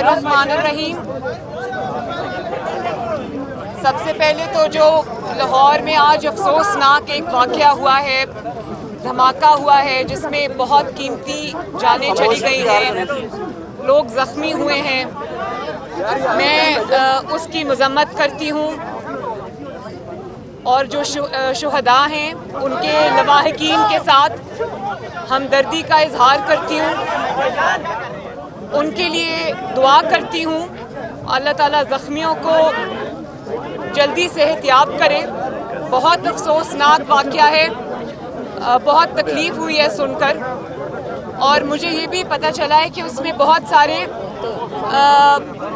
बिस्मिल्लाहिर्रहमानिर्रहीम। सबसे पहले तो जो लाहौर में आज अफसोसनाक एक वाक़या हुआ है, धमाका हुआ है जिसमें बहुत कीमती जानें चली गई हैं, लोग ज़ख्मी हुए हैं, मैं उसकी मज़म्मत करती हूँ और जो शुहदा हैं उनके लवाहिकीन के साथ हमदर्दी का इजहार करती हूँ, उनके लिए दुआ करती हूँ। अल्लाह ताला ज़ख्मियों को जल्दी सेहतयाब करे। बहुत अफसोसनाक वाक़या है, बहुत तकलीफ़ हुई है सुनकर, और मुझे ये भी पता चला है कि उसमें बहुत सारे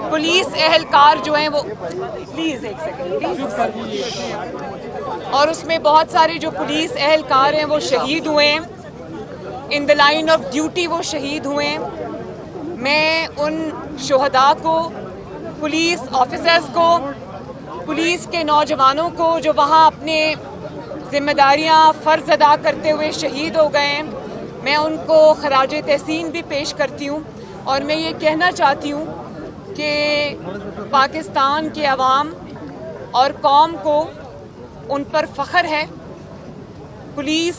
पुलिस एहलकार जो हैं वो प्लीज़ एक सेकंड, और उसमें बहुत सारे जो पुलिस एहलकार हैं वो शहीद हुए हैं, in the line of duty वो शहीद हुए हैं। मैं उन शुहदा को, पुलिस ऑफिसर्स को, पुलिस के नौजवानों को जो वहाँ अपने जिम्मेदारियाँ फ़र्ज़ अदा करते हुए शहीद हो गए हैं, मैं उनको खराज तहसीन भी पेश करती हूँ। और मैं ये कहना चाहती हूँ कि पाकिस्तान के अवाम और कौम को उन पर फ़ख्र है। पुलिस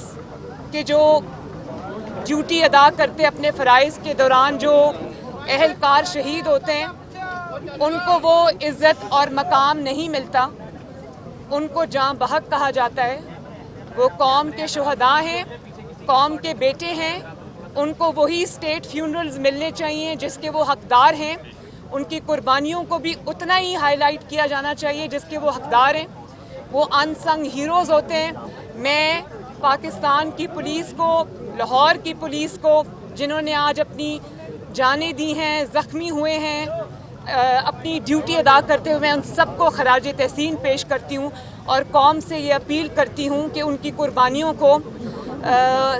के जो ड्यूटी अदा करते अपने फ़राइज़ के दौरान जो एहलकार शहीद होते हैं, उनको वो इज़्ज़त और मकाम नहीं मिलता, उनको जाँ बहक कहा जाता है। वो कौम के शुहदा हैं, कौम के बेटे हैं, उनको वही स्टेट फ्यूनरल्स मिलने चाहिए जिसके वो हकदार हैं, उनकी कुर्बानियों को भी उतना ही हाईलाइट किया जाना चाहिए जिसके वो हकदार हैं। वो अनसंग हीरोज़ होते हैं। मैं पाकिस्तान की पुलिस को, लाहौर की पुलिस को, जिन्होंने आज अपनी जानें दी हैं, ज़ख्मी हुए हैं, अपनी ड्यूटी अदा करते हुए, उन सबको खराज तहसीन पेश करती हूँ और कौम से ये अपील करती हूँ कि उनकी कुर्बानियों को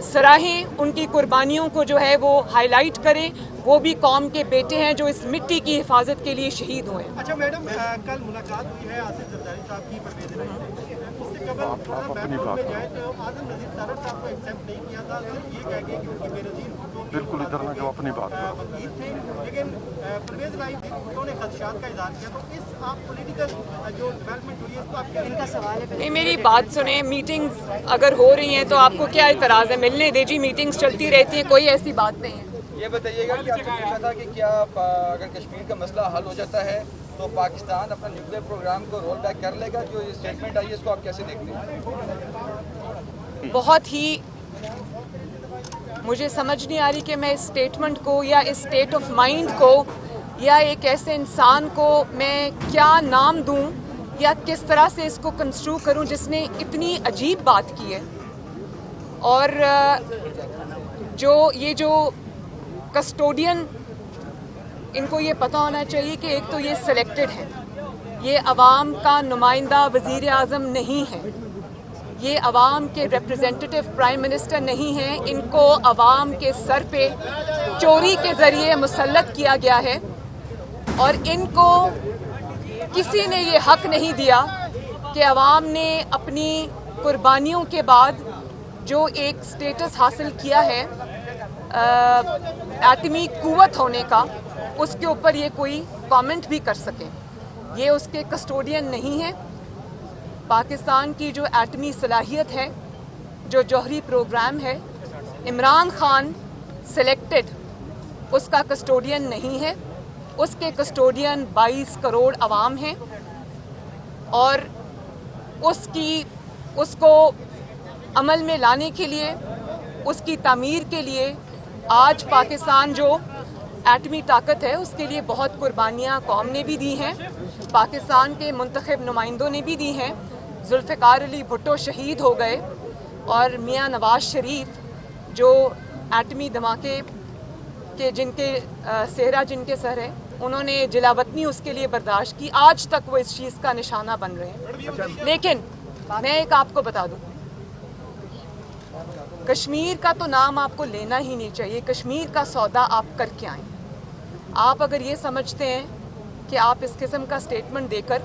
सराहें, उनकी कुर्बानियों को जो है वो हाईलाइट करें। वो भी कौम के बेटे हैं जो इस मिट्टी की हिफाजत के लिए शहीद हुए। अच्छा मैडम, कल मुलाकात हुई है आसिफ जरदारी साहब की परवेज़ इलाही से। उससे कबल बैकग्राउंड में जाए तो आज़म नज़ीर तारड़ साहब को एक्सेप्ट नहीं किया था, सिर्फ ये कह के कि उनकी बेनज़ीर बिल्कुल इधर में जो अपनी बात वकील थे, लेकिन परवेज़ इलाही उन्होंने खदशात का इज़हार किया। तो इस आप पॉलिटिकल जो डेवलपमेंट हुई है इसको आप क्या, इनका सवाल है? नहीं, मेरी बात सुने। मीटिंग्स अगर हो रही हैं तो आपको क्या इतराज़ है? मिलने दीजिए, मीटिंग्स चलती रहती हैं, कोई ऐसी बात नहीं है। ये बताइएगा कि आपने पूछा था कि क्या अगर कश्मीर का मसला हल हो जाता है तो पाकिस्तान अपना न्यूक्लियर प्रोग्राम को रोल बैक कर लेगा। जो ये स्टेटमेंट आई है इसको आप कैसे देखते हैं? बहुत ही मुझे समझ नहीं आ रही कि मैं इस स्टेटमेंट को या इस स्टेट ऑफ माइंड को या एक ऐसे इंसान को मैं क्या नाम दूं या किस तरह से इसको कंस्ट्रू करूं जिसने इतनी अजीब बात की है। और जो कस्टोडियन, इनको ये पता होना चाहिए कि एक तो ये सिलेक्टेड है, ये अवाम का नुमाइंदा वज़ीर आज़म नहीं है, ये अवाम के रिप्रेजेंटेटिव प्राइम मिनिस्टर नहीं हैं। इनको अवाम के सर पे चोरी के ज़रिए मुसल्लत किया गया है और इनको किसी ने ये हक नहीं दिया कि अवाम ने अपनी कुर्बानियों के बाद जो एक स्टेटस हासिल किया है एटमी कुव्वत होने का, उसके ऊपर ये कोई कमेंट भी कर सकें। ये उसके कस्टोडियन नहीं है। पाकिस्तान की जो एटमी सलाहियत है, जो जौहरी प्रोग्राम है, इमरान खान सिलेक्टेड उसका कस्टोडियन नहीं है। उसके कस्टोडियन 22 करोड़ अवाम हैं और उसको अमल में लाने के लिए, उसकी तामीर के लिए आज पाकिस्तान जो एटमी ताकत है उसके लिए बहुत कुर्बानियाँ कौम ने भी दी हैं, पाकिस्तान के मुंतखब नुमाइंदों ने भी दी हैं। जुल्फ़िकार अली भुट्टो शहीद हो गए और मियाँ नवाज शरीफ जो एटमी धमाके के जिनके सेहरा जिनके सर है, उन्होंने जिलावतनी उसके लिए बर्दाश्त की। आज तक वो इस चीज़ का निशाना बन रहे हैं। लेकिन मैं एक आपको बता दूं, कश्मीर का तो नाम आपको लेना ही नहीं चाहिए। कश्मीर का सौदा आप करके आए। आप अगर ये समझते हैं कि आप इस किस्म का स्टेटमेंट देकर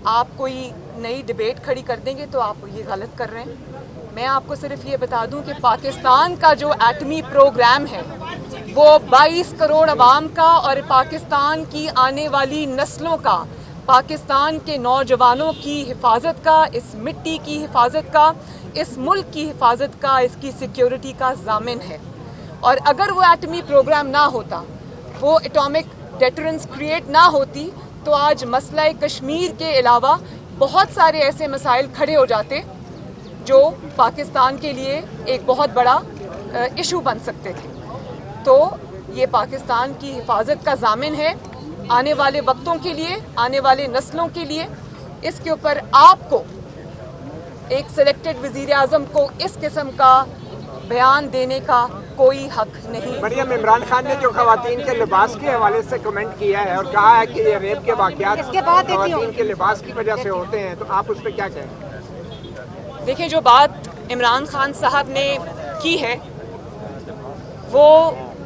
आप कोई नई डिबेट खड़ी कर देंगे तो आप ये गलत कर रहे हैं। मैं आपको सिर्फ ये बता दूं कि पाकिस्तान का जो एटमी प्रोग्राम है वो 22 करोड़ अवाम का और पाकिस्तान की आने वाली नस्लों का, पाकिस्तान के नौजवानों की हिफाजत का, इस मिट्टी की हिफाजत का, इस मुल्क की हिफाजत का, इसकी सिक्योरिटी का ज़ामिन है। और अगर वो एटमी प्रोग्राम ना होता, वो एटॉमिक डेटरेंस क्रिएट ना होती, तो आज मसला कश्मीर के अलावा बहुत सारे ऐसे मसाइल खड़े हो जाते जो पाकिस्तान के लिए एक बहुत बड़ा इशू बन सकते थे। तो ये पाकिस्तान की हिफाजत का ज़ामिन है आने वाले वक्तों के लिए, आने वाले नस्लों के लिए। इसके ऊपर आपको, एक सिलेक्टेड वज़ीर आज़म को, इस किस्म का बयान देने का कोई हक नहीं। मरियम, इमरान खान ने जो खवातीन के लिबास के हवाले से कमेंट किया है और कहा है कि ये रेप के वाक़यात खवातीन के लिबास की वजह से होते हैं, तो आप उस पर क्या कहें? देखिए, जो बात इमरान खान साहब ने की है वो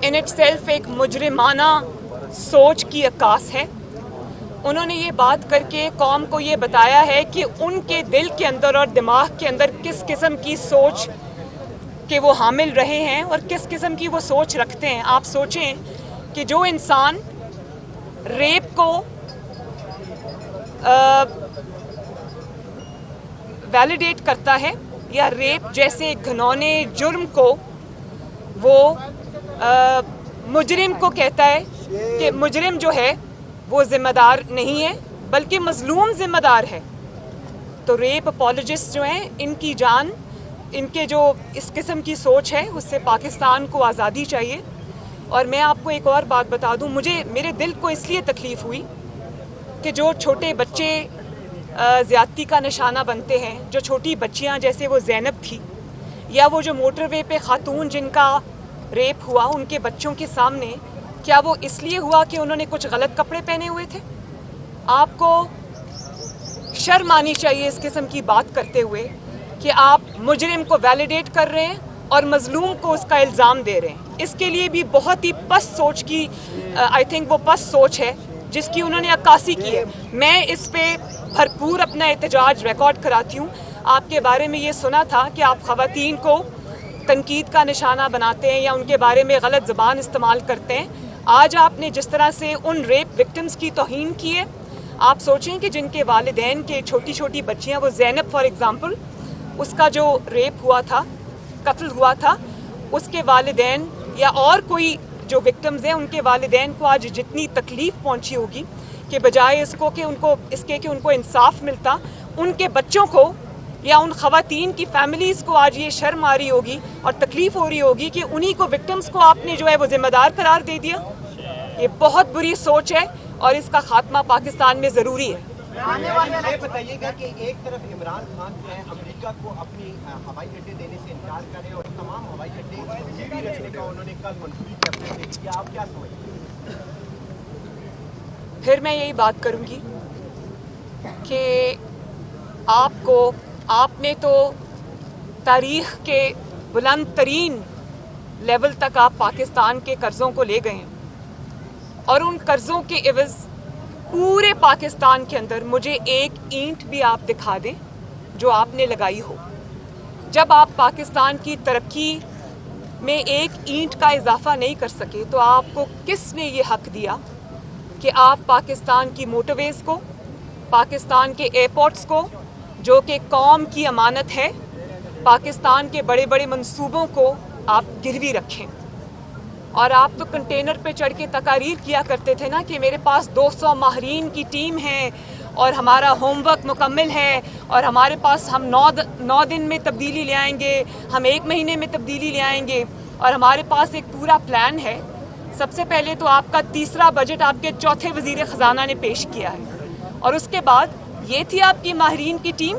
इन इटसेल्फ एक मुजरिमाना सोच की अक्कास है। उन्होंने ये बात करके कौम को ये बताया है कि उनके दिल के अंदर और दिमाग के अंदर किस किस्म की सोच के वो हामिल रहे हैं और किस किस्म की वो सोच रखते हैं। आप सोचें कि जो इंसान रेप को वैलिडेट करता है या रेप जैसे घिनौने जुर्म को वो मुजरिम को कहता है कि मुजरिम जो है वो जिम्मेदार नहीं है बल्कि मजलूम जिम्मेदार है, तो रेप अपॉलोजिस्ट जो हैं, इनकी जान, इनके जो इस किस्म की सोच है, उससे पाकिस्तान को आज़ादी चाहिए। और मैं आपको एक और बात बता दूं, मेरे दिल को इसलिए तकलीफ़ हुई कि जो छोटे बच्चे ज़्यादती का निशाना बनते हैं, जो छोटी बच्चियां जैसे वो ज़ैनब थी, या वो जो मोटरवे पे खातून जिनका रेप हुआ, उनके बच्चों के सामने, क्या वो इसलिए हुआ कि उन्होंने कुछ गलत कपड़े पहने हुए थे? आपको शर्म आनी चाहिए इस किस्म की बात करते हुए कि आप मुजरिम को वैलिडेट कर रहे हैं और मजलूम को उसका इल्ज़ाम दे रहे हैं। इसके लिए भी बहुत ही पस्त सोच की, आई थिंक वो पस्त सोच है जिसकी उन्होंने अक्कासी की है। मैं इस पे भरपूर अपना एहतजाज रिकॉर्ड कराती हूँ। आपके बारे में ये सुना था कि आप ख़वातीन को तनकीद का निशाना बनाते हैं या उनके बारे में गलत ज़बान इस्तेमाल करते हैं। आज आपने जिस तरह से उन रेप विक्टिम्स की तौहीन की है, आप सोचें कि जिनके वालिदैन के छोटी छोटी बच्चियाँ, वो ज़ैनब फॉर एग्ज़ाम्पल, उसका जो रेप हुआ था, कत्ल हुआ था, उसके वालिदैन या और कोई जो विक्टिम्स हैं उनके वालिदैन को आज जितनी तकलीफ़ पहुंची होगी कि बजाय इसको कि उनको इंसाफ मिलता, उनके बच्चों को या उन ख़वातीन की फैमिलीज़ को आज ये शर्म आ रही होगी और तकलीफ़ हो रही होगी कि उन्हीं को, विक्टिम्स को आपने जो है वो ज़िम्मेदार करार दे दिया। ये बहुत बुरी सोच है और इसका खात्मा पाकिस्तान में ज़रूरी है। ये बताइएगा कि एक तरफ इमरान खान जो है अमेरिका को अपनी हवाई अड्डे देने से इनकार करे और तमाम हवाई अड्डे भी रखने का उन्होंने कल मंजूरी करने से, आप क्या समझते हैं? फिर मैं यही बात करूंगी कि आपने तो तारीख के बुलंद तरीन लेवल तक आप पाकिस्तान के कर्ज़ों को ले गए हैं और उन कर्ज़ों के एवज़ पूरे पाकिस्तान के अंदर मुझे एक ईंट भी आप दिखा दें जो आपने लगाई हो। जब आप पाकिस्तान की तरक्की में एक ईंट का इजाफा नहीं कर सके तो आपको किसने ये हक दिया कि आप पाकिस्तान की मोटरवेज़ को, पाकिस्तान के एयरपोर्ट्स को, जो कि कौम की अमानत है, पाकिस्तान के बड़े बड़े मंसूबों को आप गिरवी रखें? और आप तो कंटेनर पे चढ़ के तकारीर किया करते थे ना कि मेरे पास 200 माहरीन की टीम है और हमारा होमवर्क मुकम्मल है और हमारे पास हम 9 दिन में तब्दीली ले आएंगे, हम 1 महीने में तब्दीली ले आएंगे और हमारे पास एक पूरा प्लान है। सबसे पहले तो आपका तीसरा बजट आपके चौथे वज़ीर ख़जाना ने पेश किया है और उसके बाद ये थी आपकी माहरीन की टीम,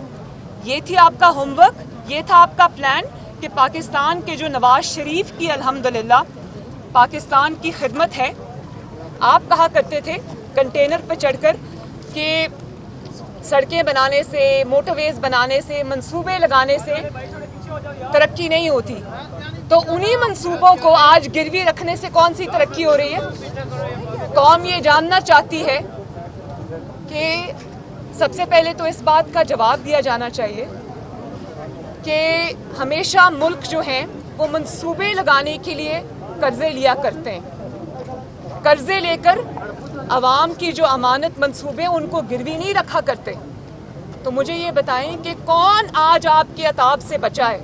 ये थी आपका होमवर्क, ये था आपका प्लान कि पाकिस्तान के जो नवाज शरीफ की अल्हम्दुलिल्लाह पाकिस्तान की खिदमत है। आप कहा करते थे कंटेनर पर चढ़कर कि सड़कें बनाने से, मोटरवेज़ बनाने से, मंसूबे लगाने से तरक्की नहीं होती, तो उन्हीं मंसूबों को आज गिरवी रखने से कौन सी तरक्की हो रही है? कौम ये जानना चाहती है कि सबसे पहले तो इस बात का जवाब दिया जाना चाहिए कि हमेशा मुल्क जो हैं वो मंसूबे लगाने के लिए कर्जे लिया करते हैं। कर्जे लेकर आवाम की जो अमानत मंसूबे उनको गिरवी नहीं रखा करते। तो मुझे ये बताएं कि कौन आज आपके अताब से बचा है?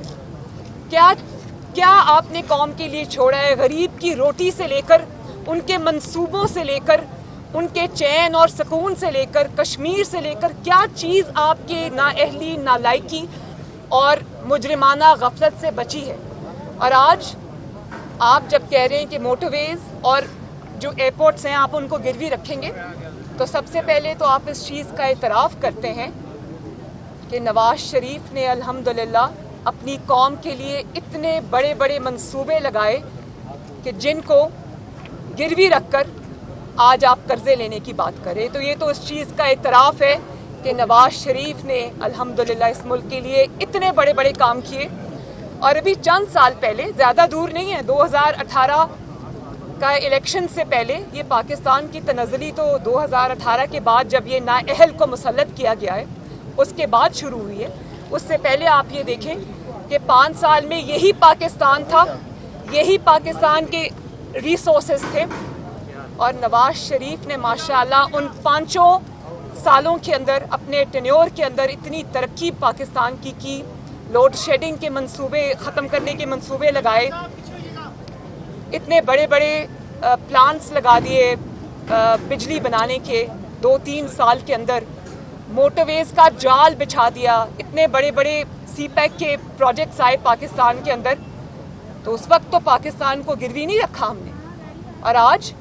क्या आपने कौम के लिए छोड़ा है? गरीब की रोटी से लेकर, उनके मंसूबों से लेकर, उनके चैन और सुकून से लेकर, कश्मीर से लेकर, क्या चीज़ आपके नाअहली, नालायकी और मुजरिमाना गफलत से बची है? और आज आप जब कह रहे हैं कि मोटरवेज और जो एयरपोर्ट्स हैं आप उनको गिरवी रखेंगे, तो सबसे पहले तो आप इस चीज़ का इतराफ़ करते हैं कि नवाज शरीफ ने अल्हम्दुलिल्लाह अपनी कौम के लिए इतने बड़े बड़े मंसूबे लगाए कि जिनको गिरवी रखकर आज आप कर्जे लेने की बात करें। तो ये तो इस चीज़ का इतराफ़ है कि नवाज शरीफ ने अल्हम्दुलिल्लाह इस मुल्क के लिए इतने बड़े बड़े काम किए। और अभी चंद साल पहले, ज़्यादा दूर नहीं है, 2018 का इलेक्शन से पहले, ये पाकिस्तान की तनज़्ज़ुली तो 2018 के बाद जब ये नाअहल को मुसल्लत किया गया है उसके बाद शुरू हुई है। उससे पहले आप ये देखें कि 5 साल में यही पाकिस्तान था, यही पाकिस्तान के रिसोर्सेज थे। और नवाज शरीफ ने माशाल्लाह उन 5 सालों के अंदर, अपने टेन्योर के अंदर इतनी तरक्की पाकिस्तान की लोड शेडिंग के मंसूबे ख़त्म करने के मंसूबे लगाए, इतने बड़े बड़े प्लांट्स लगा दिए बिजली बनाने के 2-3 साल के अंदर, मोटरवेज का जाल बिछा दिया, इतने बड़े बड़े सीपैक के प्रोजेक्ट्स आए पाकिस्तान के अंदर। तो उस वक्त तो पाकिस्तान को गिरवी नहीं रखा हमने। और आज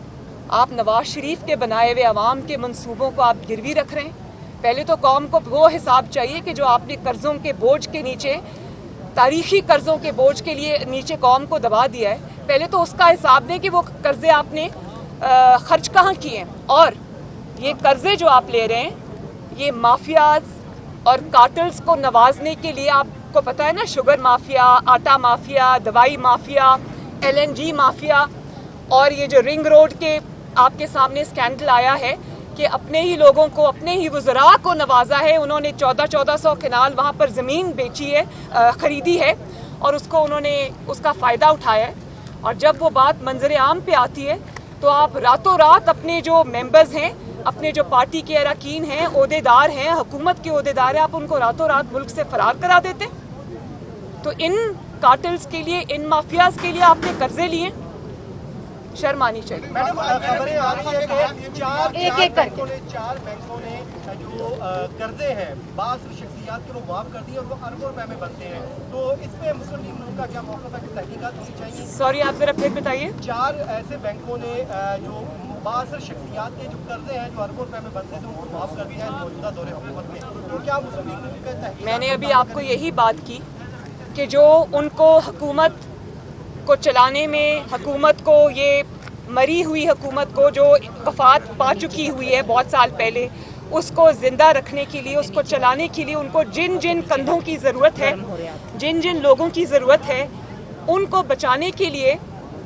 आप नवाज शरीफ के बनाए हुए अवाम के मंसूबों को आप गिरवी रख रहे हैं। पहले तो कौम को वो हिसाब चाहिए कि जो आपने कर्ज़ों के बोझ के नीचे, तारीख़ी कर्ज़ों के बोझ के लिए नीचे कौम को दबा दिया है, पहले तो उसका हिसाब दें कि वो कर्ज़े आपने खर्च कहाँ किए हैं। और ये कर्ज़े जो आप ले रहे हैं ये माफियाज और कार्टल्स को नवाजने के लिए, आपको पता है ना, शुगर माफिया, आटा माफिया, दवाई माफिया, LNG माफिया, और ये जो रिंग रोड के आपके सामने स्कैंडल आया है कि अपने ही लोगों को, अपने ही वज़रा को नवाजा है। उन्होंने 1400 कनाल वहाँ पर ज़मीन बेची है, ख़रीदी है, और उसको उन्होंने उसका फ़ायदा उठाया है। और जब वो बात मंजर आम पे आती है तो आप रातों रात अपने जो मेंबर्स हैं, अपने जो पार्टी के अरकान हैं, ओहदेदार हैं, हुकूमत के ओहदेदार हैं, आप उनको रातों रात मुल्क से फरार करा देते। तो इन कार्टल्स के लिए, इन माफियाज के लिए आपने कर्जे लिए, शर्म आनी चाहिए। मैडम, खबरें आ रही है कि चार बैंकों ने जो कर्जे हैं बास शख्सियात के वो माफ कर दिए और वो अरबों रुपए में बनते हैं। तो इसमें मुस्लिम लीग नून का क्या मौक़िफ़ है कि तहकीकात होनी चाहिए? सॉरी, आप जरा फिर बताइए। 4 ऐसे बैंकों ने जो बासर शख्सियात के जो कर्जे हैं जो अरबों रुपए में बनते हैं तो उनको माफ कर दिया है मौजूदा दौरे हुकूमत में। तो क्या मुस्लिम लीग नून का तहकीकात? मैंने अभी आपको यही बात की कि जो उनको हुकूमत को चलाने में, हुकूमत को, ये मरी हुई हुकूमत को जो वफात पा चुकी हुई है बहुत साल पहले, उसको ज़िंदा रखने के लिए, उसको चलाने के लिए उनको जिन जिन कंधों की ज़रूरत है, जिन जिन लोगों की ज़रूरत है, उनको बचाने के लिए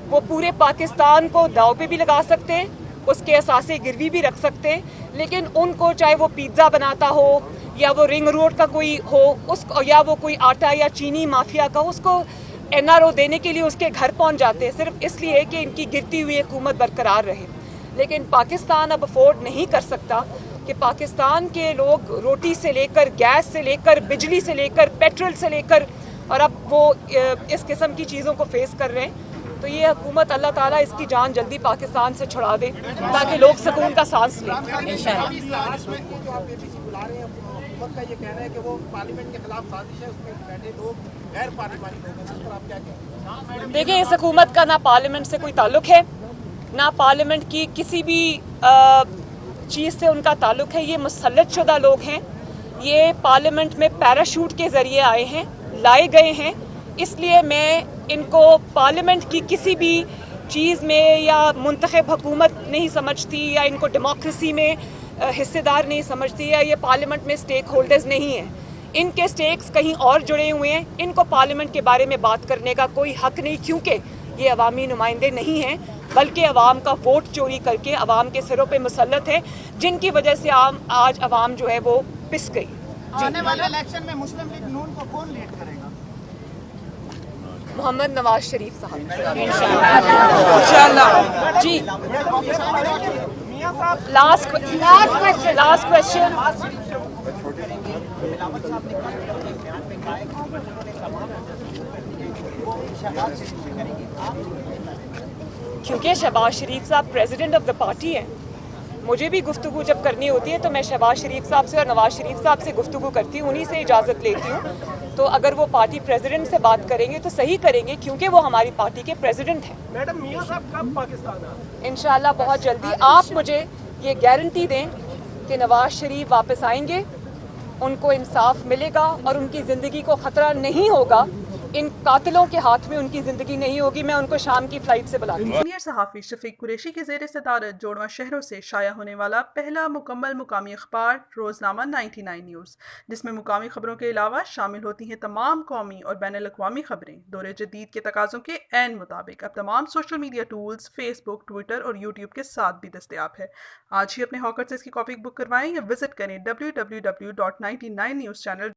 वो पूरे पाकिस्तान को दाव पे भी लगा सकते हैं, उसके असासे गिरवी भी रख सकते हैं। लेकिन उनको, चाहे वो पिज़्ज़ा बनाता हो या वो रिंग रोड का कोई हो, उसको, या वो कोई आटा या चीनी माफिया का, उसको NRO देने के लिए उसके घर पहुंच जाते हैं, सिर्फ इसलिए कि इनकी गिरती हुई हुकूमत बरकरार रहे। लेकिन पाकिस्तान अब अफोर्ड नहीं कर सकता कि पाकिस्तान के लोग रोटी से लेकर, गैस से लेकर, बिजली से लेकर, पेट्रोल से लेकर, और अब वो इस किस्म की चीज़ों को फेस कर रहे हैं। तो ये हुकूमत, अल्लाह ताला इसकी जान जल्दी पाकिस्तान से छुड़ा दे ताकि लोग सुकून का सांस लें। का ये कहना है कि वो पार्लियामेंट के खिलाफ साजिश है, उसमें बैठे लोग गैर पार्लियामानी लोग हैं, इस पर आप क्या कहें? देखिए, इस हुकूमत का ना पार्लियामेंट से कोई ताल्लुक है, ना पार्लियामेंट की किसी भी चीज़ से उनका ताल्लुक है। ये मुसल्लत शुदा लोग हैं, ये पार्लियामेंट में पैराशूट के ज़रिए आए हैं, लाए गए हैं। इसलिए मैं इनको पार्लियामेंट की किसी भी चीज़ में या मुंतखब हुकूमत नहीं समझती, या इनको डेमोक्रेसी में हिस्सेदार नहीं समझती, या ये पार्लियामेंट में स्टेक होल्डर्स नहीं हैं। इनके स्टेक्स कहीं और जुड़े हुए हैं। इनको पार्लियामेंट के बारे में बात करने का कोई हक नहीं, क्योंकि ये अवामी नुमाइंदे नहीं हैं, बल्कि अवाम का वोट चोरी करके अवाम के सिरों पे मुसल्लत है, जिनकी वजह से आज अवाम जो है वो पिस गई। आने वाले इलेक्शन में मुस्लिम लीग नून को कौन लीड करेगा? मोहम्मद नवाज शरीफ साहब इंशाल्लाह जी। लास्ट क्वेश्चन क्योंकि शहबाज शरीफ साहब प्रेसिडेंट ऑफ द पार्टी हैं, मुझे भी गुफ्तगू जब करनी होती है तो मैं शहबाज शरीफ साहब से और नवाज शरीफ साहब से गुफ्तगू करती हूँ, उन्हीं से इजाज़त लेती हूँ। तो अगर वो पार्टी प्रेसिडेंट से बात करेंगे तो सही करेंगे, क्योंकि वो हमारी पार्टी के प्रेसिडेंट हैं। मैडम मियां साहब कब पाकिस्तान आ? इंशाल्लाह बहुत जल्दी। आप मुझे ये गारंटी दें कि नवाज शरीफ वापस आएंगे, उनको इंसाफ मिलेगा और उनकी ज़िंदगी को ख़तरा नहीं होगा, इन कातिलों के हाथ में उनकी ज़िंदगी नहीं होगी। मैं उनको शाम की फ़्लाइट से बुलाती हूँ। सीनियर सहाफ़ी शफीक कुरैशी के ज़ेर सदारत जोड़वा शहरों से शाया होने वाला पहला मुकम्मल मुकामी अखबार रोज़नामा 99 न्यूज़, जिसमें मुकामी खबरों के अलावा शामिल होती हैं तमाम कौमी और बैनुल-अक़वामी खबरें दौरे जदीद के तकाज़ों के ऐन मुताबिक। अब तमाम social media tools Facebook, Twitter और यूट्यूब के साथ भी दस्तयाब है। आज ही अपने हॉकर से इसकी कॉपी बुक करवाएं या विजिट करें www.99newschannel